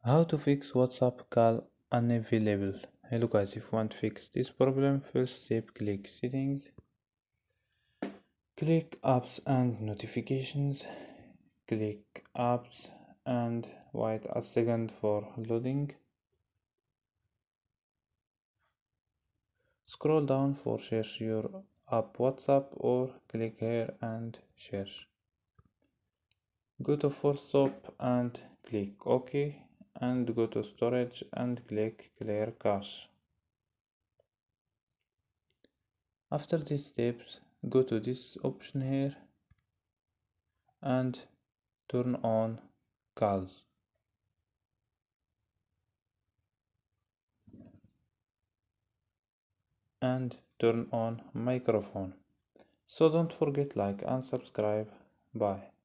How to fix WhatsApp call unavailable. Hello guys, if you want to fix this problem, first step click settings, click apps and notifications, click apps and wait a second for loading. Scroll down for search your app WhatsApp or click here and search. Go to force stop and click OK and go to storage and click clear cache. After these steps, go to this option here and turn on calls and turn on microphone. So don't forget like and subscribe. Bye.